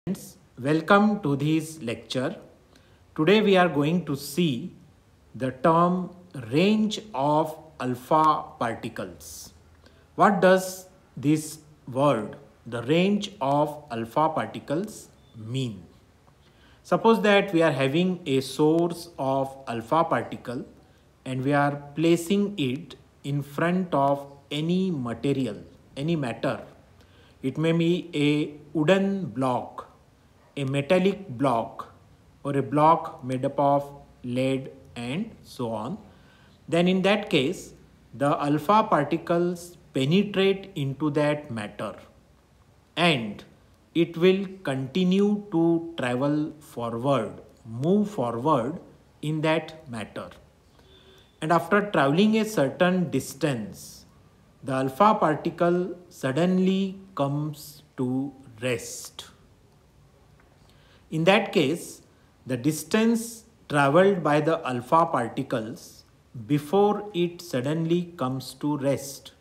Friends, welcome to this lecture. Today we are going to see the term range of alpha particles. What does this word, the range of alpha particles, mean? Suppose that we are having a source of alpha particle and we are placing it in front of any material, any matter. It may be a wooden block, a metallic block, or a block made up of lead and so on. Then in that case, the alpha particles penetrate into that matter and it will continue to travel forward, move forward in that matter. And after traveling a certain distance, the alpha particle suddenly comes to rest. In that case, the distance traveled by the alpha particles before it suddenly comes to rest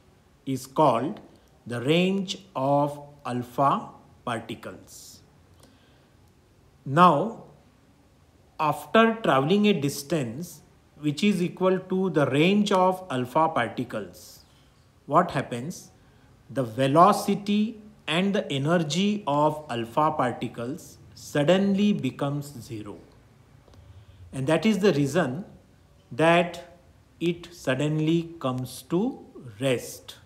is called the range of alpha particles. Now, after traveling a distance which is equal to the range of alpha particles, what happens? The velocity and the energy of alpha particles suddenly becomes zero. And that is the reason that it suddenly comes to rest.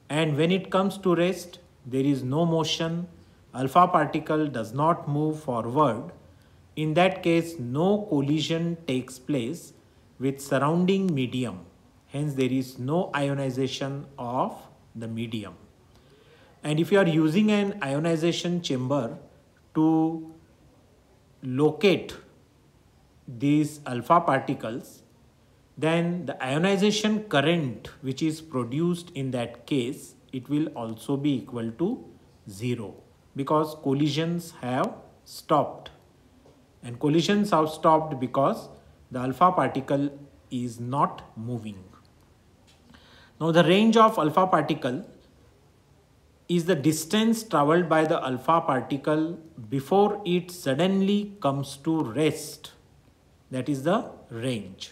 And when it comes to rest, there is no motion, alpha particle does not move forward. In that case, no collision takes place with surrounding medium. Hence, there is no ionization of the medium. And if you are using an ionization chamber to locate these alpha particles, then the ionization current which is produced in that case, it will also be equal to zero because collisions have stopped. And collisions have stopped because the alpha particle is not moving. Now the range of alpha particle is the distance traveled by the alpha particle before it suddenly comes to rest. That is the range.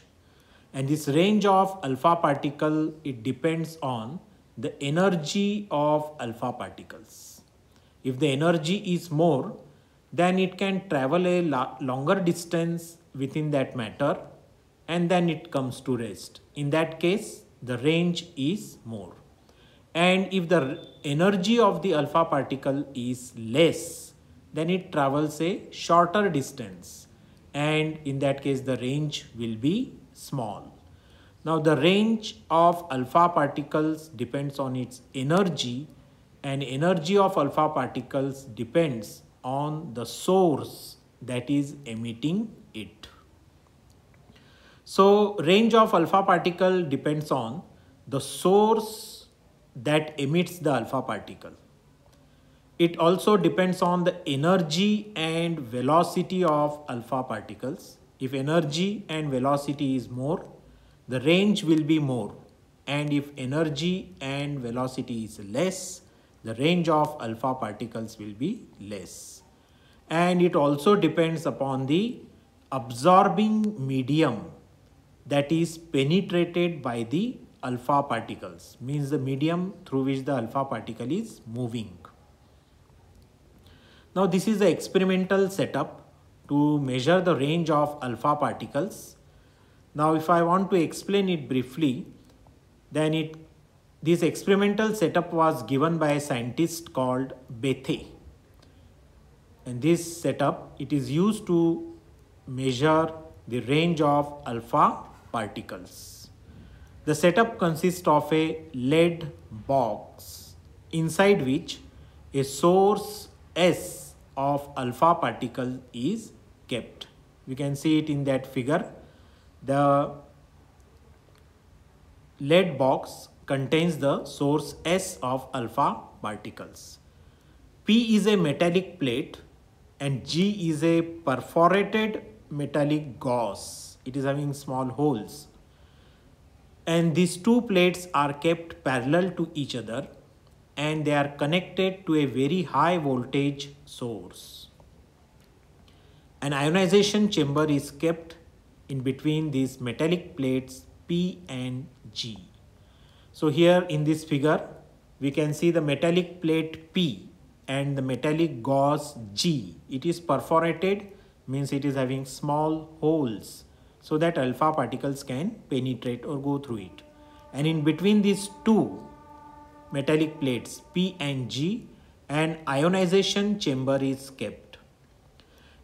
And this range of alpha particle, it depends on the energy of alpha particles. If the energy is more, then it can travel a longer distance within that matter and then it comes to rest. In that case, the range is more. And if the energy of the alpha particle is less, then it travels a shorter distance. And in that case, the range will be small. Now, the range of alpha particles depends on its energy, and energy of alpha particles depends on the source that is emitting it. So, range of alpha particle depends on the source that emits the alpha particle. It also depends on the energy and velocity of alpha particles. If energy and velocity is more, the range will be more. And if energy and velocity is less, the range of alpha particles will be less. And it also depends upon the absorbing medium that is penetrated by the alpha particles, means the medium through which the alpha particle is moving. Now this is the experimental setup to measure the range of alpha particles. Now if I want to explain it briefly, then this experimental setup was given by a scientist called Bethe. And this setup, it is used to measure the range of alpha particles. The setup consists of a lead box inside which a source S of alpha particle is kept. We can see it in that figure. The lead box contains the source S of alpha particles. P is a metallic plate and G is a perforated metallic gauze. It is having small holes. And these two plates are kept parallel to each other and they are connected to a very high voltage source. An ionization chamber is kept in between these metallic plates P and G. So here in this figure, we can see the metallic plate P and the metallic gauze G. It is perforated, means it is having small holes so that alpha particles can penetrate or go through it. And in between these two metallic plates P and G, an ionization chamber is kept.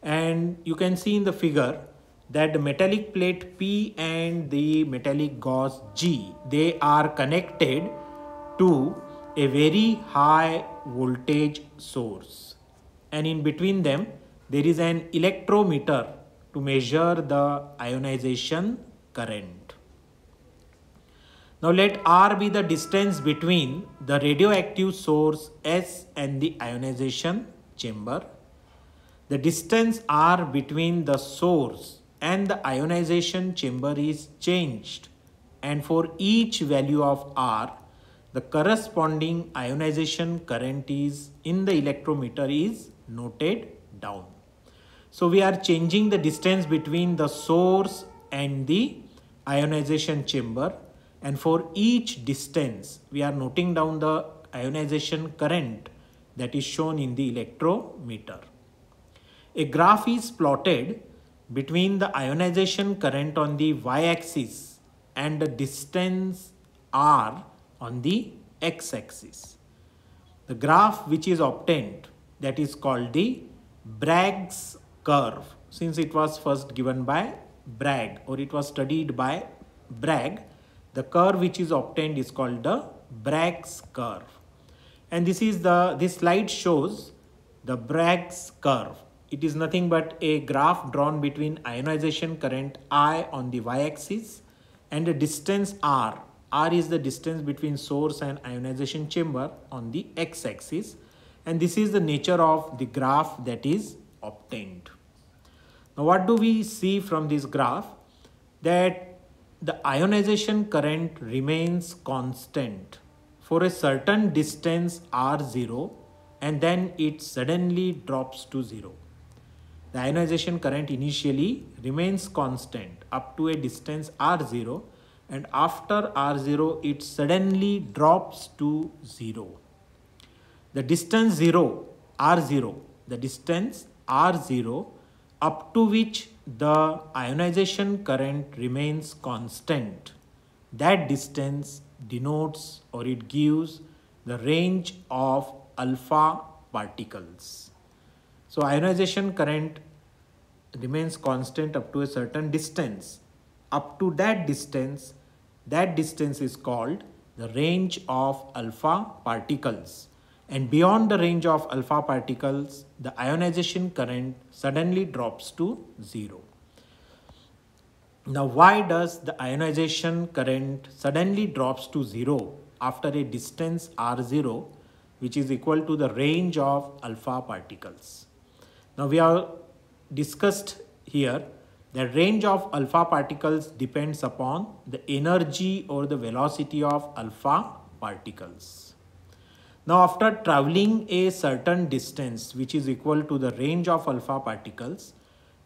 And you can see in the figure that the metallic plate P and the metallic gauze G, they are connected to a very high voltage source. And in between them, there is an electrometer to measure the ionization current. Now let R be the distance between the radioactive source S and the ionization chamber. The distance R between the source and the ionization chamber is changed, and for each value of R, the corresponding ionization current is in the electrometer is noted down. So we are changing the distance between the source and the ionization chamber, and for each distance we are noting down the ionization current that is shown in the electrometer. A graph is plotted between the ionization current on the y-axis and the distance r on the x-axis. The graph which is obtained, that is called the Bragg's curve, since it was first given by Bragg, or it was studied by Bragg. The curve which is obtained is called the Bragg's curve. And this slide shows the Bragg's curve. It is nothing but a graph drawn between ionization current I on the y-axis and a distance r. R is the distance between source and ionization chamber on the x-axis, and this is the nature of the graph that is obtained. Now what do we see from this graph? That the ionization current remains constant for a certain distance r0, and then it suddenly drops to 0. The ionization current initially remains constant up to a distance r0, and after r0 it suddenly drops to 0. The distance r0, the distance r0 up to which the ionization current remains constant, that distance denotes, or it gives, the range of alpha particles. So ionization current remains constant up to a certain distance. Up to that distance is called the range of alpha particles. And beyond the range of alpha particles, the ionization current suddenly drops to 0. Now why does the ionization current suddenly drops to 0 after a distance r0, which is equal to the range of alpha particles? Now we have discussed here that range of alpha particles depends upon the energy or the velocity of alpha particles. Now after traveling a certain distance which is equal to the range of alpha particles,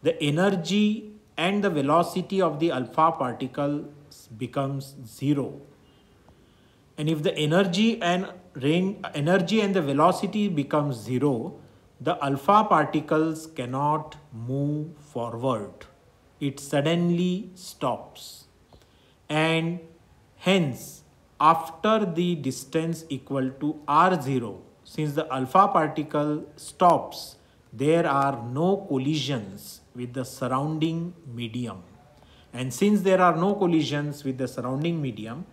the energy and the velocity of the alpha particles becomes 0. And if the energy and the velocity becomes 0, the alpha particles cannot move forward. It suddenly stops. And hence, after the distance equal to r0, since the alpha particle stops, there are no collisions with the surrounding medium. And since there are no collisions with the surrounding medium,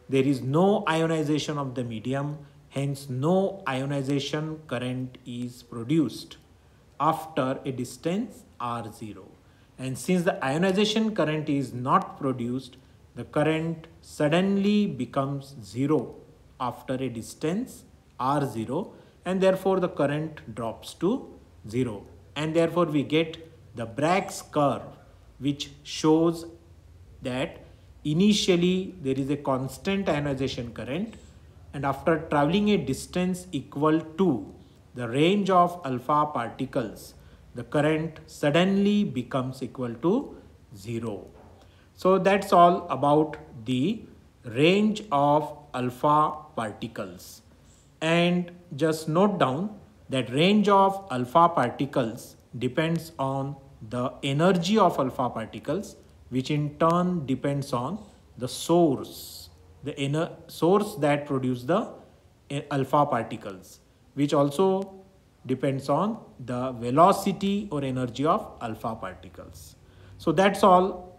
there is no ionization of the medium, hence no ionization current is produced after a distance r0. And since the ionization current is not produced, the current suddenly becomes 0 after a distance r0, and therefore the current drops to 0. And therefore we get the Bragg's curve, which shows that initially there is a constant ionization current, and after traveling a distance equal to the range of alpha particles, the current suddenly becomes equal to 0. So that's all about the range of alpha particles. And just note down that range of alpha particles depends on the energy of alpha particles, which in turn depends on the source, the inner source that produce the alpha particles, which also depends on the velocity or energy of alpha particles. So that's all